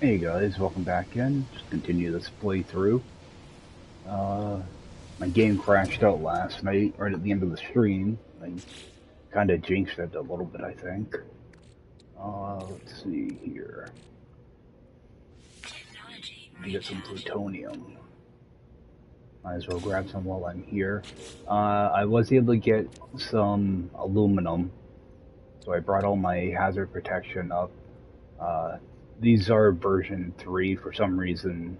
Hey guys, welcome back in. Just continue this playthrough. Uh, my game crashed out last night, right at the end of the stream. I kind of jinxed it a little bit, I think. Let's see here. To get some plutonium. Might as well grab some while I'm here. I was able to get some aluminum, so I brought all my hazard protection up. These are version 3 for some reason.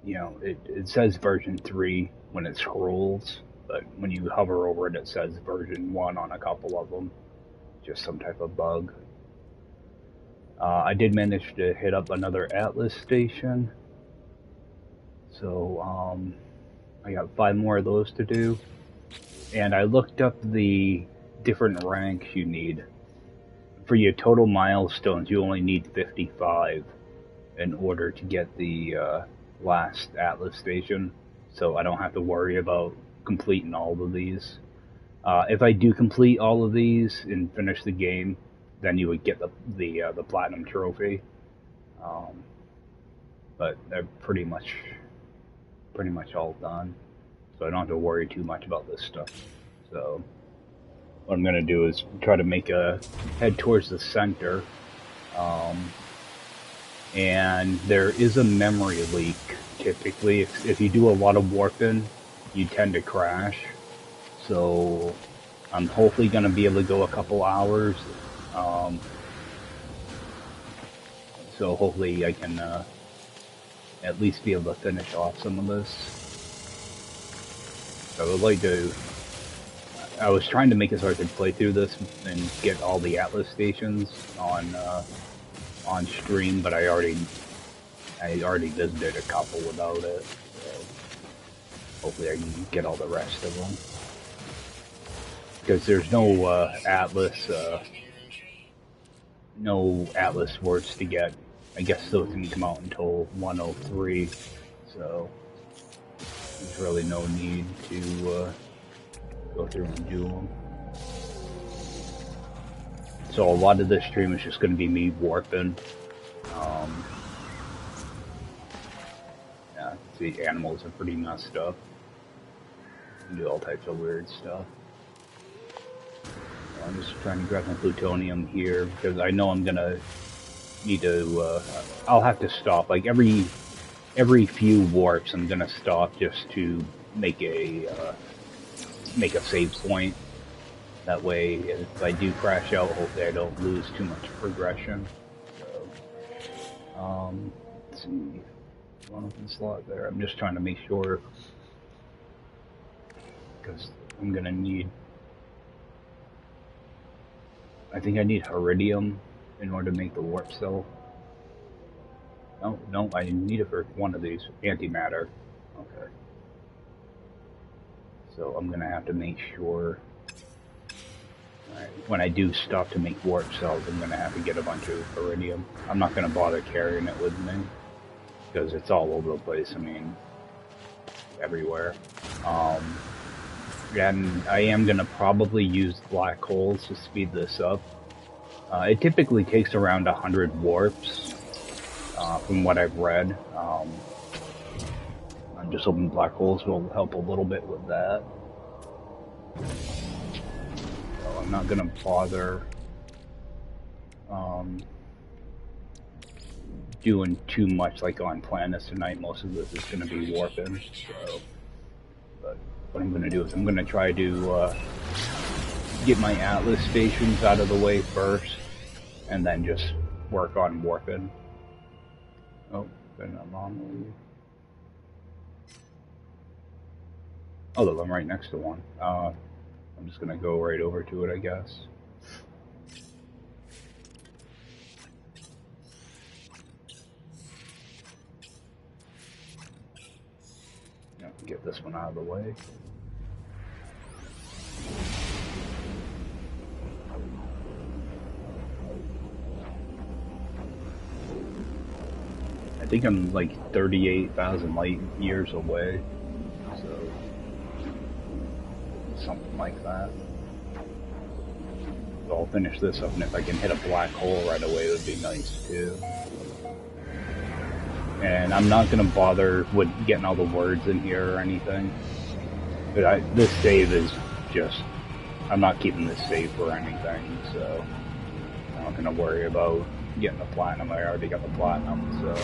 You know, it says version 3 when it scrolls, but when you hover over it, it says version 1 on a couple of them. Just some type of bug. I did manage to hit up another Atlas station, so I got 5 more of those to do. And I looked up the different ranks you need. For your total milestones, you only need 55 in order to get the last Atlas station, so I don't have to worry about completing all of these. If I do complete all of these and finish the game, then you would get the platinum trophy. But they're pretty much all done, so I don't have to worry too much about this stuff. So what I'm gonna do is try to make a head towards the center. And there is a memory leak. Typically, if you do a lot of warping, you tend to crash. So I'm hopefully going to be able to go a couple hours. So hopefully I can at least be able to finish off some of this. So I would like to... I was trying to make it so I could play through this and get all the Atlas stations on stream, but I already visited a couple without it, so hopefully I can get all the rest of them. Because there's no Atlas words to get. I guess those didn't come out until 103, so there's really no need to go through and do them. So a lot of this stream is just going to be me warping. Yeah, the animals are pretty messed up. You do all types of weird stuff. I'm just trying to grab some plutonium here because I know I'm gonna need to. I'll have to stop like every few warps. I'm gonna stop just to make a save point. That way, if I do crash out, hopefully I don't lose too much progression. So, let's see, one open slot there. I'm just trying to make sure, because I'm gonna need, I think I need iridium in order to make the warp cell. No, I need it for one of these, antimatter. Okay. So I'm gonna have to make sure. When I do stop to make warp cells, I'm going to have to get a bunch of iridium. I'm not going to bother carrying it with me, because it's all over the place, I mean, everywhere. And I am going to probably use black holes to speed this up. It typically takes around 100 warps, from what I've read. I'm just hoping black holes will help a little bit with that. I'm not gonna bother doing too much like on planets tonight. Most of this is gonna be warping. So, but what I'm gonna do is I'm gonna try to get my Atlas stations out of the way first, and then just work on warping. Oh, been an anomaly. Oh, look, I'm right next to one. I'm just gonna go right over to it, I guess. Yeah, get this one out of the way. I think I'm like 38,000 light years away, so something like that. So I'll finish this up, and if I can hit a black hole right away, it would be nice too. And I'm not going to bother with getting all the words in here or anything. But this save is just... I'm not keeping this save or anything, so... I'm not going to worry about getting the platinum. I already got the platinum, so...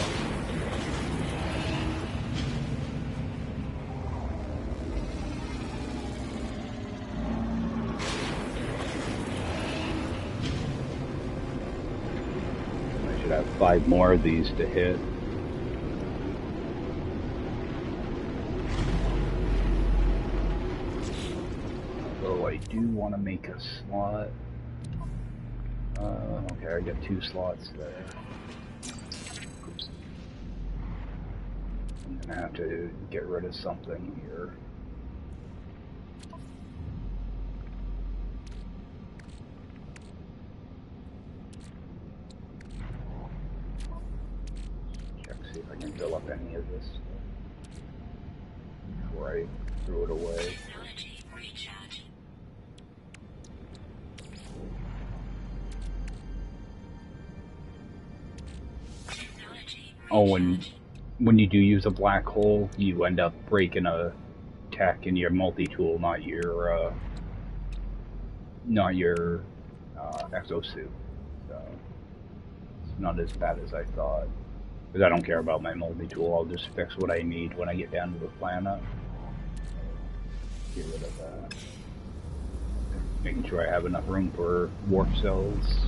I should have 5 more of these to hit. Although I do want to make a slot. Okay, I got 2 slots there. I'm gonna have to get rid of something here. Check, see if I can fill up any of this before I throw it away. Oh, and when you do use a black hole, you end up breaking a tech in your multi-tool, not your exosuit. So it's not as bad as I thought. Because I don't care about my multi-tool. I'll just fix what I need when I get down to the planet. Get rid of that. Making sure I have enough room for warp cells.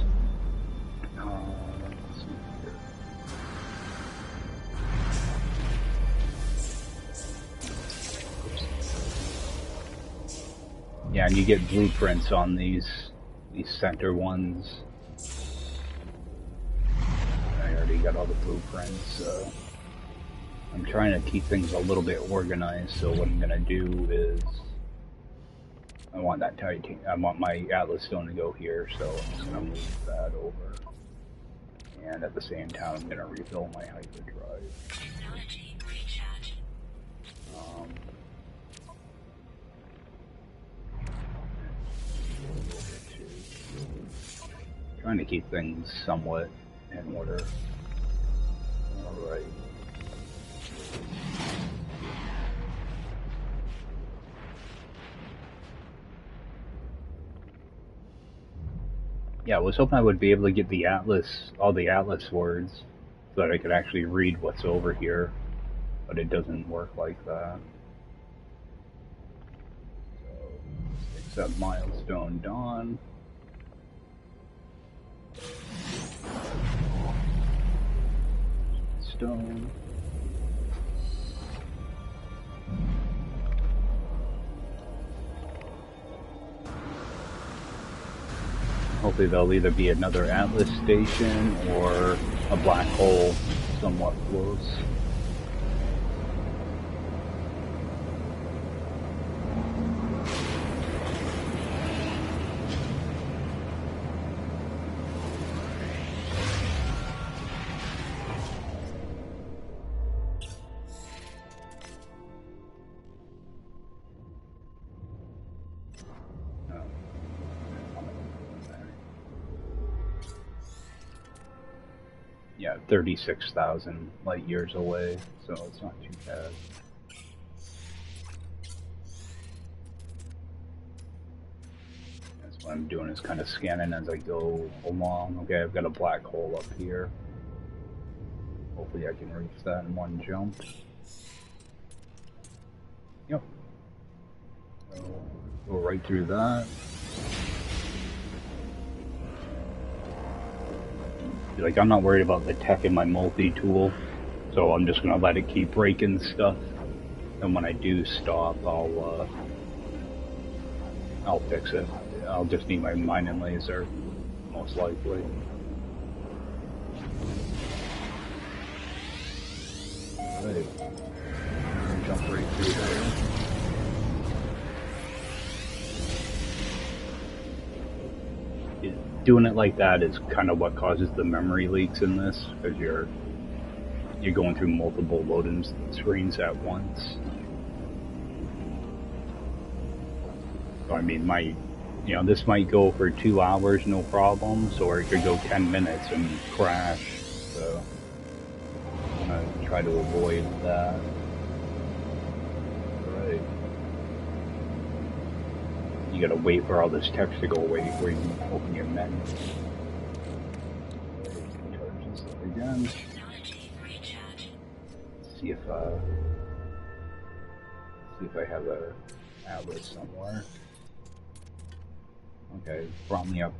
Yeah, and you get blueprints on these center ones. I already got all the blueprints, so I'm trying to keep things a little bit organized. So what I'm gonna do is I want my Atlas stone to go here, so I'm just gonna move that over. And at the same time, I'm gonna refill my hyperdrive. Trying to keep things somewhat in order. Alright. Yeah, I was hoping I would be able to get the Atlas, all the Atlas words, so that I could actually read what's over here, but it doesn't work like that. So, accept milestone Dawn. Stone. Hopefully there'll either be another Atlas station or a black hole somewhat close. Yeah, 36,000 light years away, so it's not too bad. That's what I'm doing, is kind of scanning as I go along. Okay, I've got a black hole up here. Hopefully I can reach that in one jump. Yep. So, go right through that. Like, I'm not worried about the tech in my multi-tool, so I'm just gonna let it keep breaking stuff. And when I do stop, I'll fix it. I'll just need my mining laser, most likely. Alright. Jump right through there. Doing it like that is kind of what causes the memory leaks in this, because you're going through multiple loading screens at once. So I mean, this might go for 2 hours, no problems, or it could go 10 minutes and crash. So I'm gonna try to avoid that. Right. You gotta wait for all this text to go away before you can open your menu. Charge this up again. See if I have a outlet somewhere. Okay, brought me up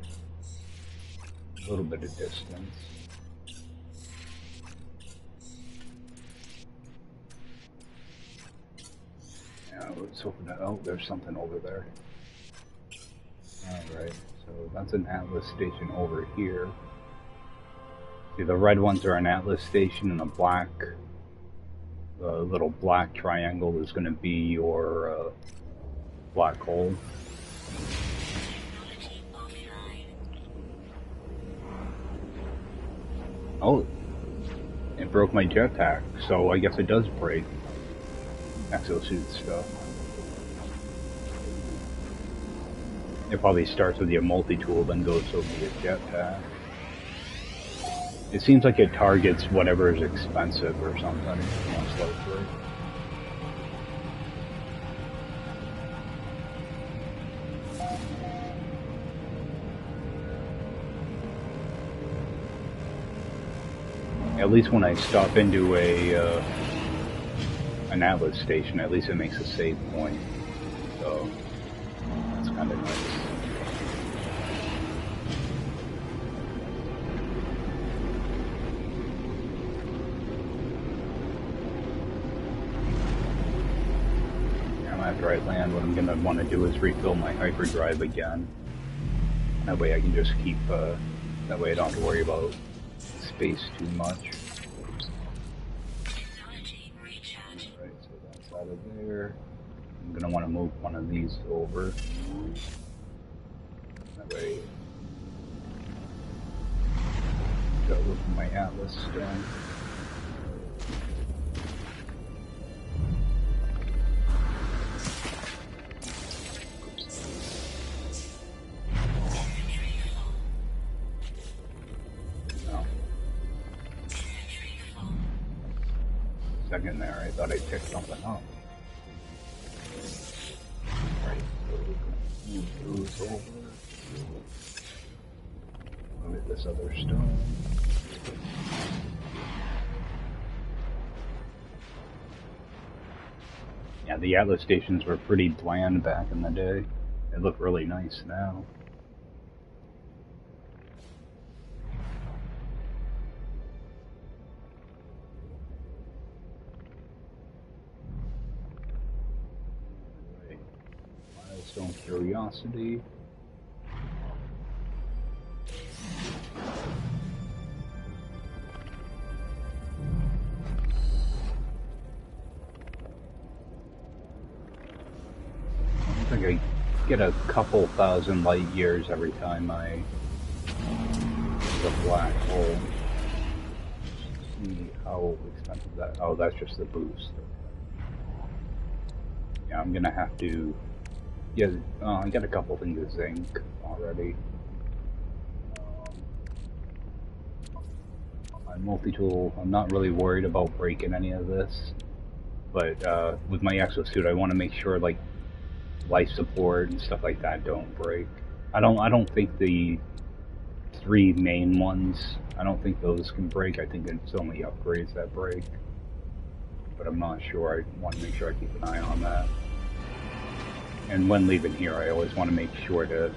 a little bit of distance. Yeah, let's open it. Oh, there's something over there. Alright, so that's an Atlas station over here. See, the red ones are an Atlas station, and the little black triangle is going to be your black hole. Oh, it broke my jetpack, so I guess it does break exosuit stuff. It probably starts with your multi-tool, then goes over your jetpack. It seems like it targets whatever is expensive or something, most likely. At least when I stop into an Atlas station, at least it makes a save point. So that's kind of nice. After I land, what I'm going to want to do is refill my hyperdrive again. That way I can just keep, that way I don't have to worry about space too much. Alright, so that's out of there. I'm going to want to move one of these over. That way, got to look at my Atlas stand. Second there, I thought I picked something up. Right, so we're gonna move those over. Look at this other stone. Yeah, the Atlas stations were pretty bland back in the day. They look really nice now. Milestone Curiosity. I think I get a couple thousand light years every time I use a black hole. See how expensive that. Oh, that's just the boost. Yeah, I'm gonna have to. Yeah, I got a couple things of zinc already. My multi-tool, I'm not really worried about breaking any of this, but with my exosuit, I want to make sure like life support and stuff like that don't break. I don't think the three main ones, I don't think those can break. I think it's only upgrades that break, but I'm not sure. I want to make sure I keep an eye on that. And when leaving here, I always want to make sure to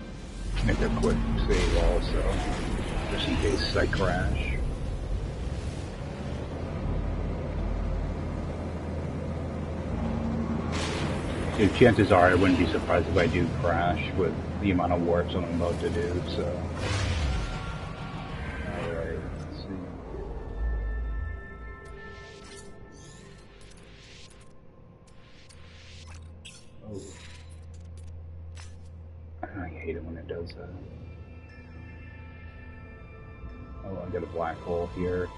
make a quick save also, just in case I crash. Yeah, chances are I wouldn't be surprised if I do crash with the amount of warps I'm about to do, so. Alright, let's see. Oh. I hate it when it does that. Oh, I got a black hole here.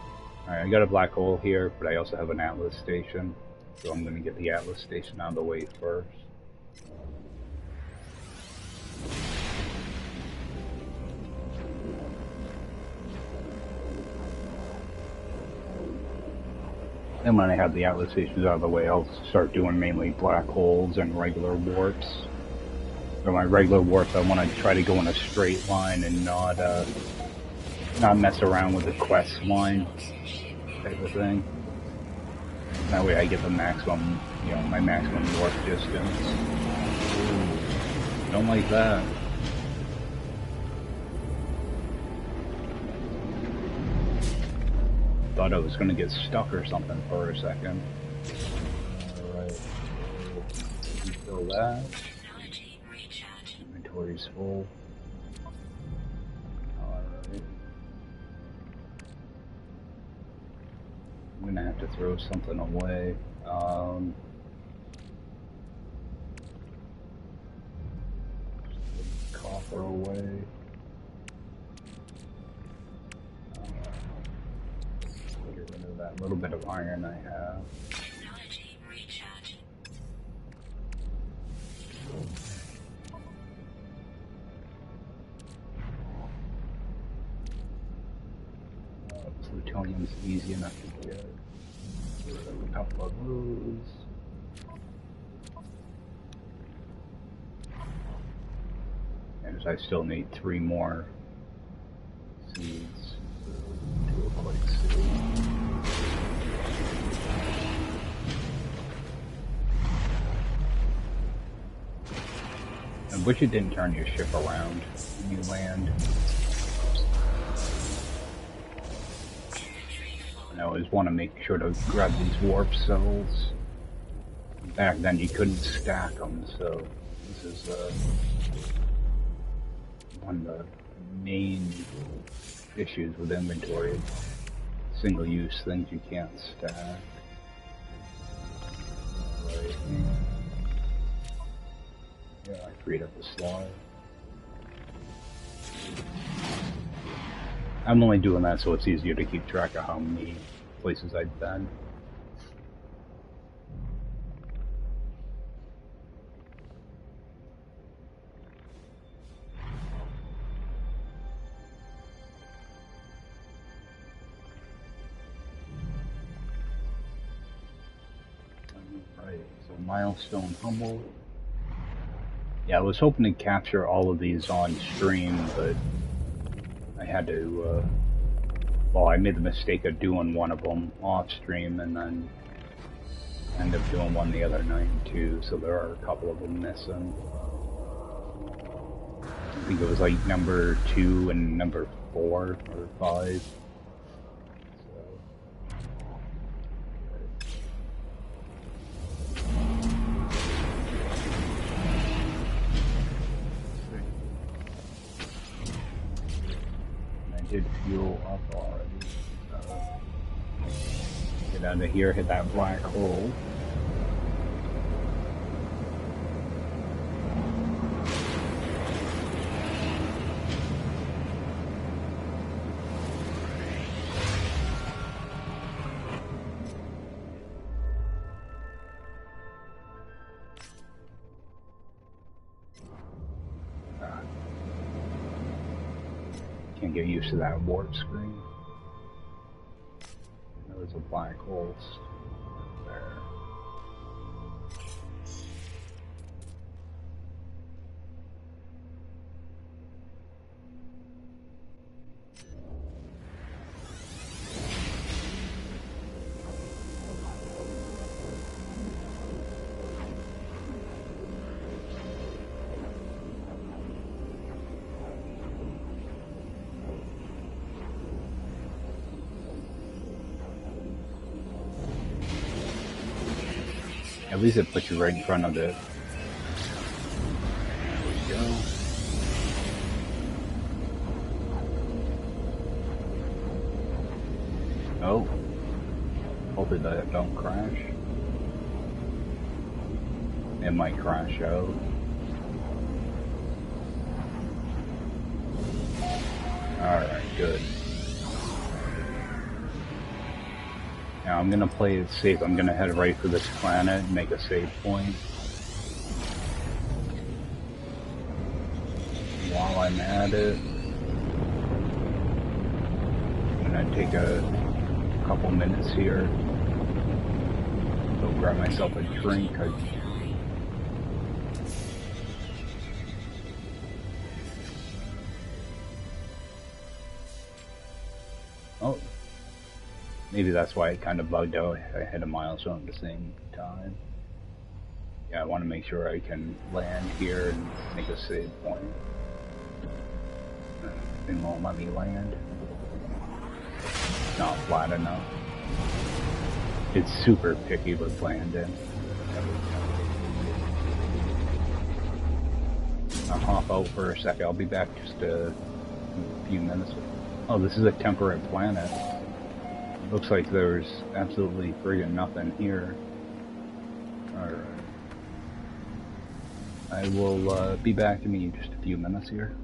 Alright, I got a black hole here, but I also have an Atlas station. So I'm going to get the Atlas station out of the way first. And when I have the outlet stations out of the way, I'll start doing mainly black holes and regular warps. For my regular warps, I want to try to go in a straight line and not mess around with the quest line type of thing. That way I get the maximum, my maximum warp distance. Ooh, don't like that. Thought I was going to get stuck or something for a second. Alright, refill that. Inventory's full. Alright. I'm going to have to throw something away. Copper away. Get rid of that little bit of iron I have. Plutonium's easy enough to get. A couple of those. And I still need 3 more seeds. So do a quick seed. I wish it didn't turn your ship around when you land. I always want to make sure to grab these warp cells. Back then you couldn't stack them, so this is one of the main issues with inventory. Single-use things you can't stack. Right. Yeah, I freed up the slot. I'm only doing that so it's easier to keep track of how many places I've been. Alright, so milestone humble. Yeah, I was hoping to capture all of these on stream, but I had to, well, I made the mistake of doing one of them off stream and then ended up doing one the other night too, so there are a couple of them missing. I think it was like number 2 and number 4 or 5. Did fuel up already. Get out of here, hit that black hole. Can't get used to that warp screen. There's a black hole there. At least it puts you right in front of it. There we go. Oh. Hopefully that don't crash. It might crash out. Alright, good. Now I'm gonna play it safe. I'm gonna head right for this planet and make a save point. While I'm at it, I'm gonna take a couple minutes here. go grab myself a drink. Oh, maybe that's why it kind of bugged out. I hit a milestone at the same time. Yeah, I want to make sure I can land here and make a save point. It won't let me land. It's not flat enough. It's super picky with landing. I'll hop out for a second. I'll be back just a few minutes. Oh, this is a temperate planet. Looks like there's absolutely friggin' nothing here. Alright. I will be back in just a few minutes here.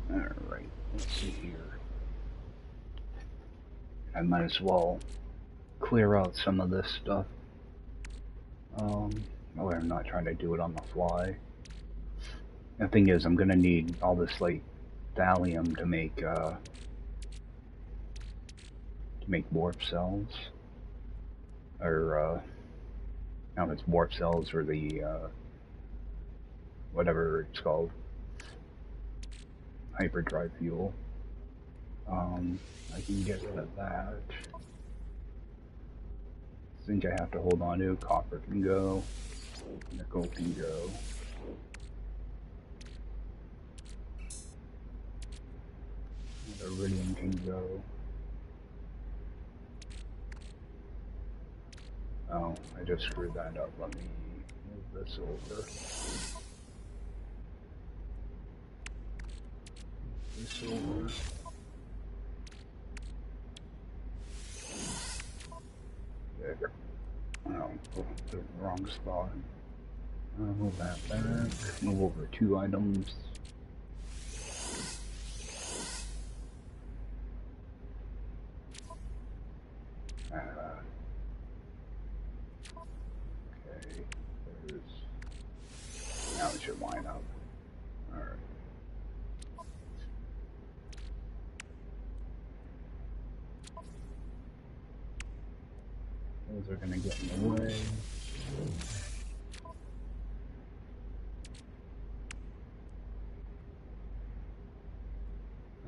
Alright, let's see here. I might as well clear out some of this stuff. Oh, I'm not trying to do it on the fly. The thing is, I'm gonna need all this, like, thallium to make warp cells. Or, I don't know if it's warp cells or the, whatever it's called. Hyperdrive fuel. I can get rid of that. Zinc I have to hold on to. Copper can go. Nickel can go. Iridium can go. Oh, I just screwed that up. Let me move this over. This over. There. Oh, the wrong spot. Move that back. Move over 2 items. Okay, now it should line up. Alright. Those are gonna get in the way.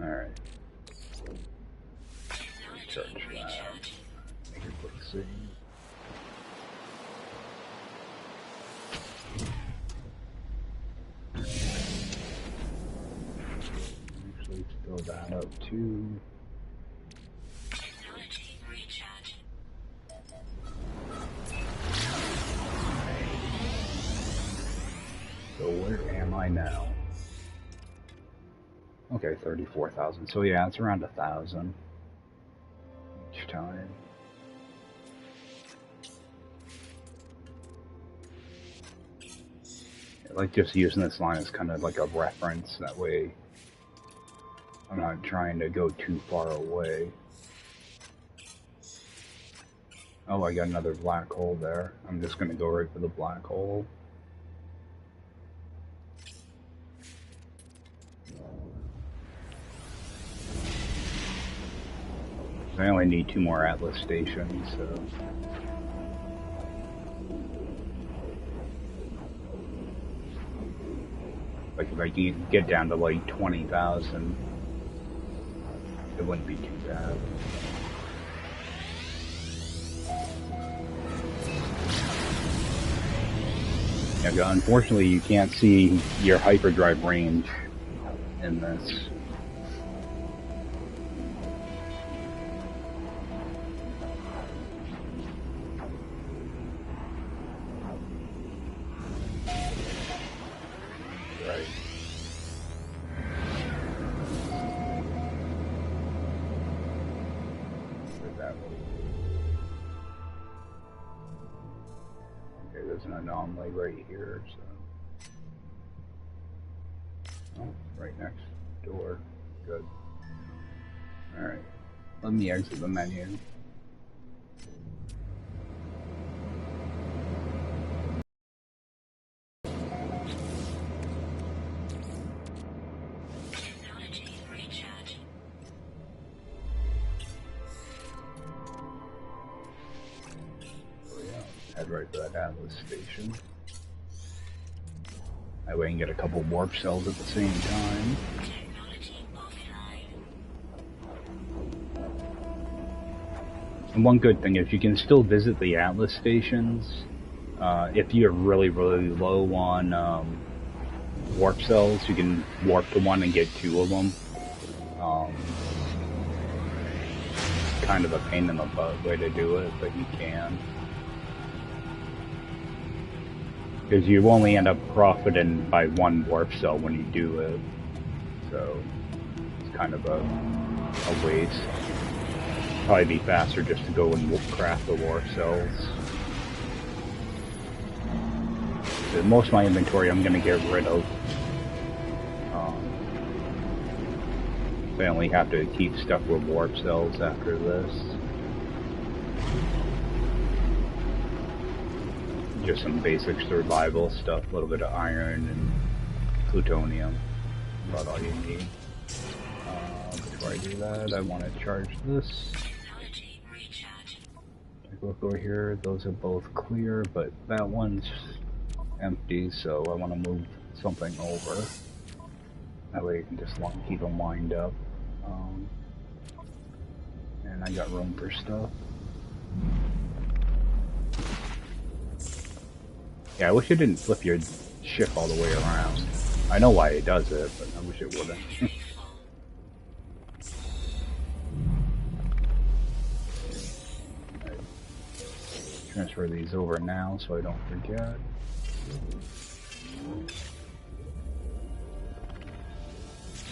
Alright. Charge that. Make a quick save. Actually, fill that up too. So where am I now? Okay, 34,000. So yeah, it's around 1,000 each time. I like just using this line as kind of like a reference. That way, I'm not trying to go too far away. Oh, I got another black hole there. I'm just gonna go right for the black hole. I only need 2 more Atlas stations, so... Like, if I can get down to, like, 20,000, it wouldn't be too bad. Yeah, unfortunately, you can't see your hyperdrive range in this. Anomaly right here, so right next door. Good. Alright. Let me exit the menu. Head right to that Atlas station. That way I can get a couple warp cells at the same time. And one good thing is you can still visit the Atlas stations if you're really low on warp cells. You can warp to one and get 2 of them. Kind of a pain in the butt way to do it, but you can. Because you only end up profiting by 1 warp cell when you do it. So, it's kind of a waste. Probably be faster just to go and craft the warp cells. So most of my inventory I'm going to get rid of. So I only have to keep stuff with warp cells after this. just some basic survival stuff, a little bit of iron and plutonium. About all you need. Before I do that, I want to charge this. Take a look over here. Those are both clear, but that one's empty, so I want to move something over. That way you can just keep them lined up. And I got room for stuff. Yeah, I wish it didn't flip your ship all the way around. I know why it does it, but I wish it wouldn't. Right. Transfer these over now so I don't forget.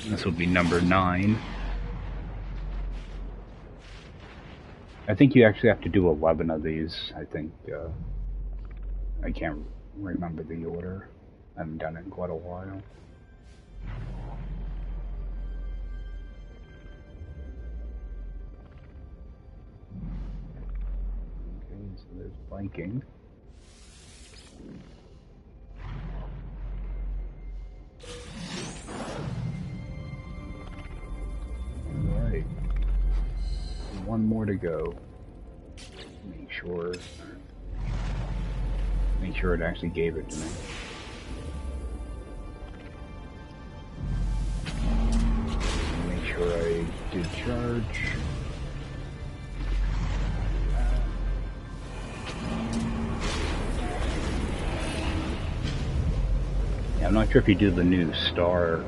This will be number 9. I think you actually have to do 11 of these. I think, I can't remember the order. I haven't done it in quite a while. Okay, so there's blanking. Alright. One more to go. Make sure it actually gave it to me. Make sure I did charge. Yeah, I'm not sure if you do the new star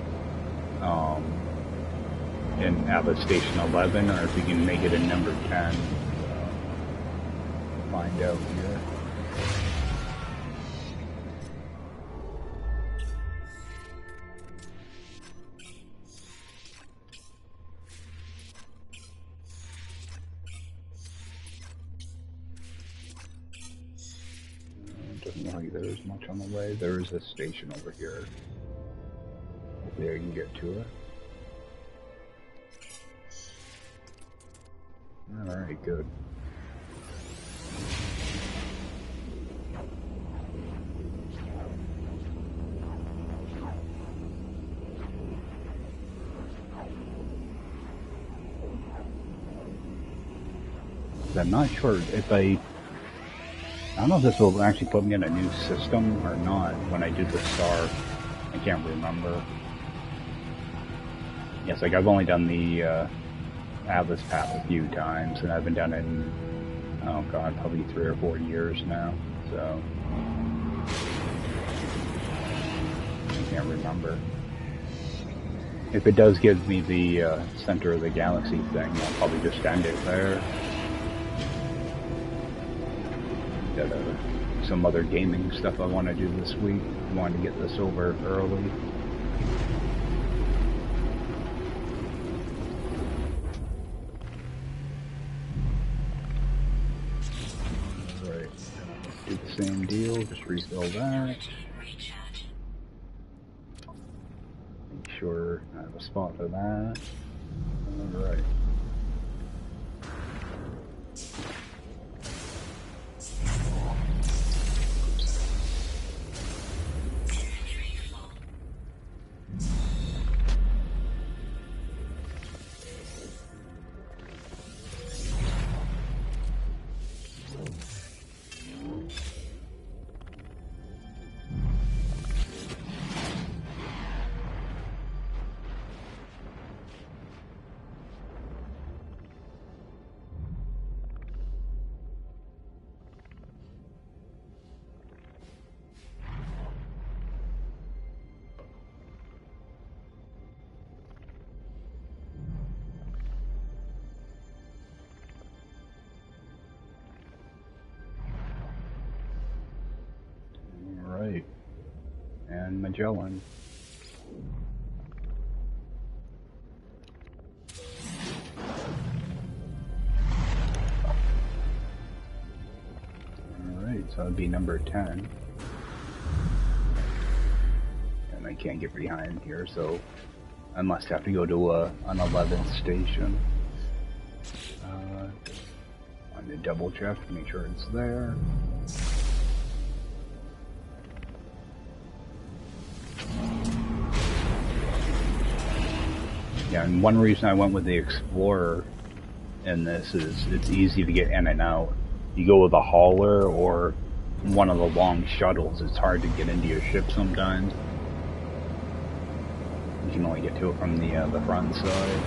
in Atlas Station 11 or if you can make it in number 10. Find out here. Doesn't look like there's much on the way. There is a station over here. Hopefully I can get to it. Alright, good. I'm not sure if I don't know if this will actually put me in a new system or not when I do the star. I can't remember. Yes, like I've only done the Atlas path a few times, and I haven't done it in, oh god, probably 3 or 4 years now, so I can't remember. If it does give me the center of the galaxy thing, I'll probably just end it there. Got some other gaming stuff I want to do this week. I wanted to get this over early. Alright, do the same deal, just refill that. Make sure I have a spot for that. Alright. And Magellan. Alright, so that'd be number 10. And I can't get behind here, so I must have to go to an 11th station. I'm going to double check to make sure it's there. Yeah, and one reason I went with the Explorer in this is it's easy to get in and out. You go with a hauler or one of the long shuttles, it's hard to get into your ship sometimes. You can only get to it from the front side.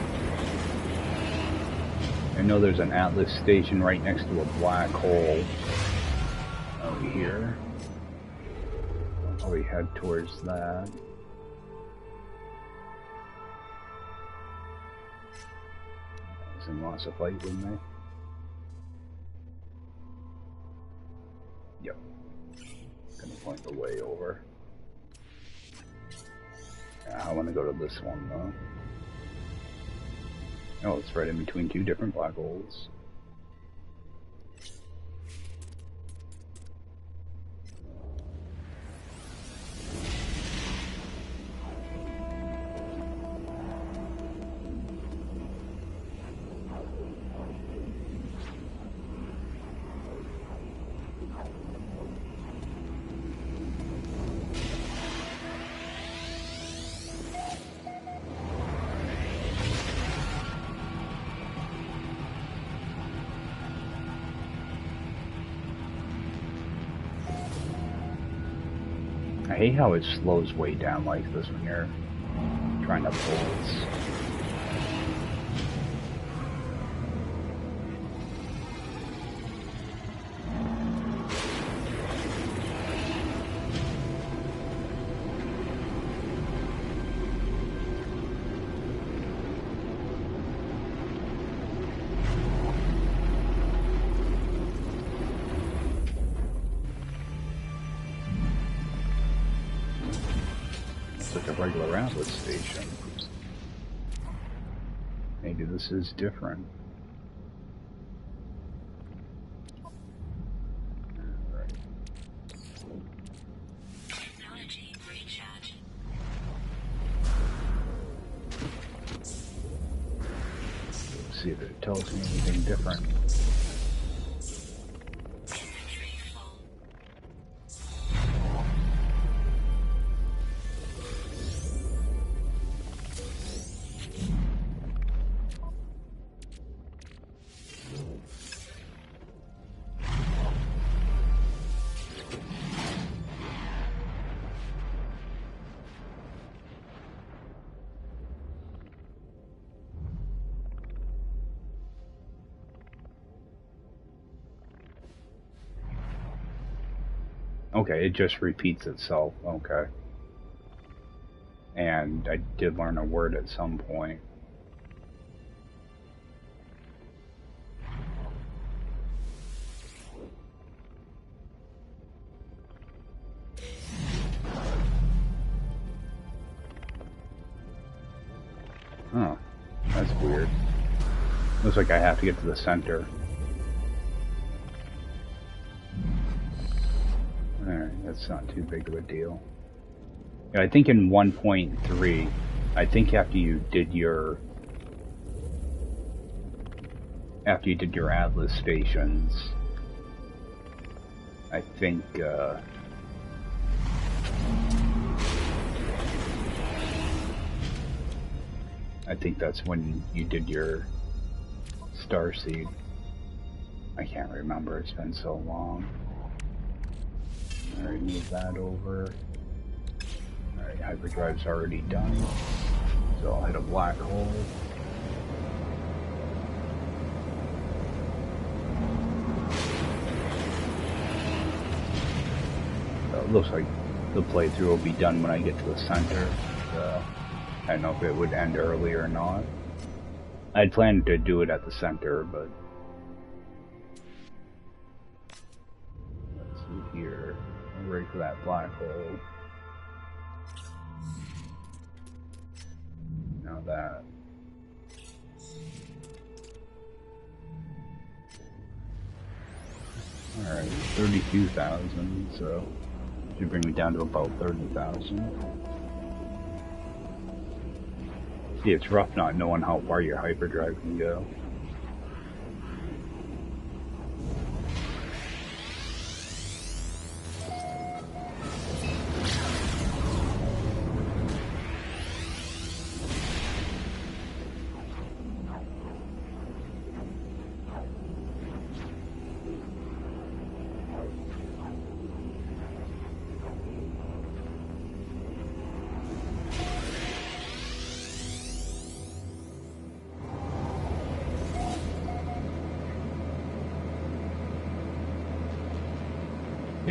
I know there's an Atlas station right next to a black hole out here. I'll probably head towards that. Someone wants to fight with me. Yep. Gonna point the way over. Yeah, I want to go to this one though. Oh, it's right in between two different black holes. I hate how it slows way down like this when you're trying to pulse. Like a regular Atlas station. Maybe this is different. Right. Technology recharge. See if it tells me anything different. Okay, it just repeats itself. Okay. And I did learn a word at some point. Oh, that's weird. Looks like I have to get to the center. Alright, that's not too big of a deal. Yeah, I think in 1.3, I think after you did your Atlas stations, I think that's when you did your Starseed. I can't remember, it's been so long. Alright, move that over. Alright, hyperdrive's already done. So I'll hit a black hole. So it looks like the playthrough will be done when I get to the center. I don't know if it would end early or not. I'd planned to do it at the center, but let's see here. I'm ready for that black hole. Now that. Alright, 32,000, so should bring me down to about 30,000. See, it's rough not knowing how far your hyperdrive can go.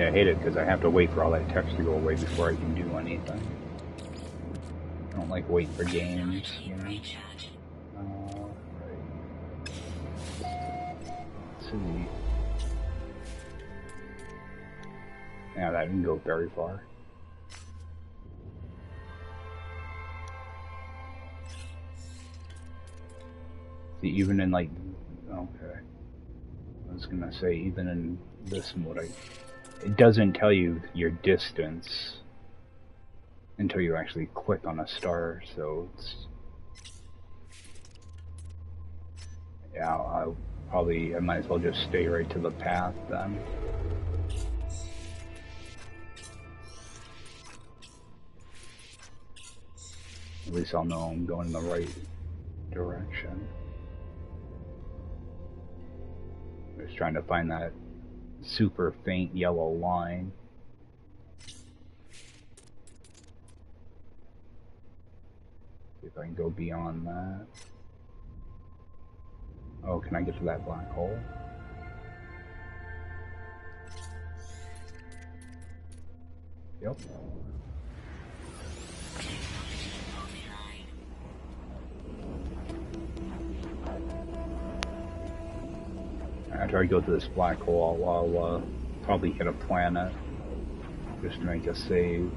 Yeah, I hate it because I have to wait for all that text to go away before I can do anything. I don't like waiting for games, you know? Recharge. Right. Let's see. Yeah, that didn't go very far. See, even in like, okay. I was gonna say, even in this mode, it doesn't tell you your distance until you actually click on a star, so it's... Yeah, I might as well just stay right to the path then. At least I'll know I'm going in the right direction. Just trying to find that super faint yellow line. See if I can go beyond that. Oh, can I get to that black hole? Yep. After I go to this black hole, I'll probably hit a planet just to make a save.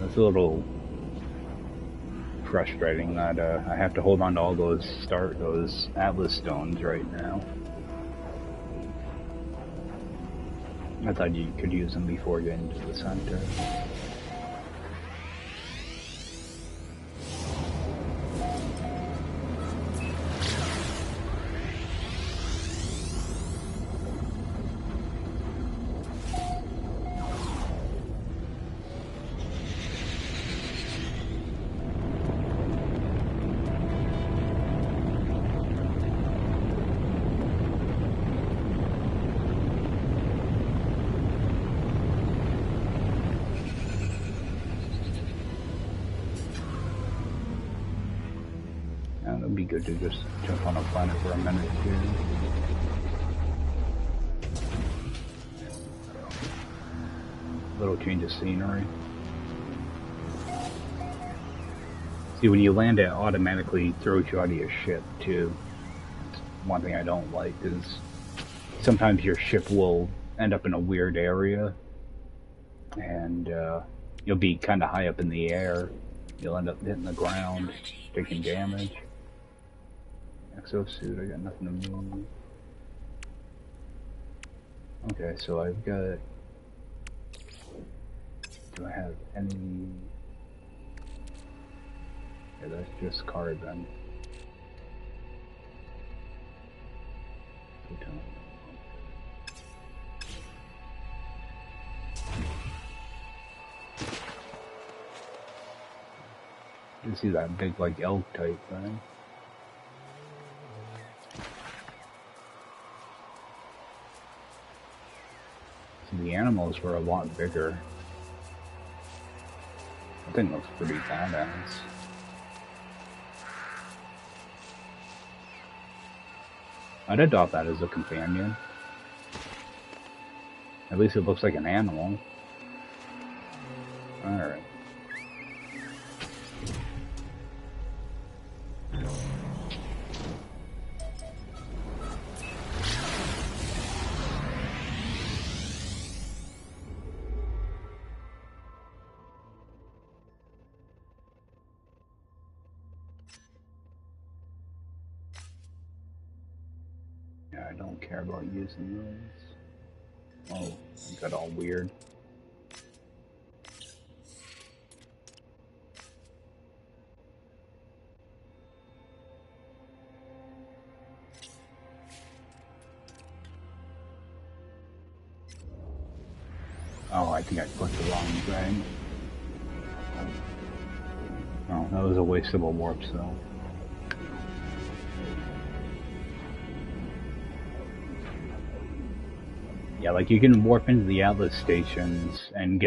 It's a little frustrating that I have to hold on to all those Atlas stones right now. I thought you could use them before getting to the center. It'd be good to just jump on a planet for a minute here. Little change of scenery. See, when you land, it automatically throws you out of your ship too. That's one thing I don't like is sometimes your ship will end up in a weird area, and you'll be kind of high up in the air. You'll end up hitting the ground, taking damage. Exosuit, I got nothing to move. Okay, so I've got... Do I have any... Yeah, that's just carbon. You see that big, like, elk type thing? The animals were a lot bigger. That thing looks pretty badass. I'd adopt that as a companion. At least it looks like an animal. Alright. I don't care about using those. Oh, it got all weird. Oh, I think I clicked the wrong thing. Oh, that was a waste of a warp cell. Yeah, like you can warp into the Atlas stations and get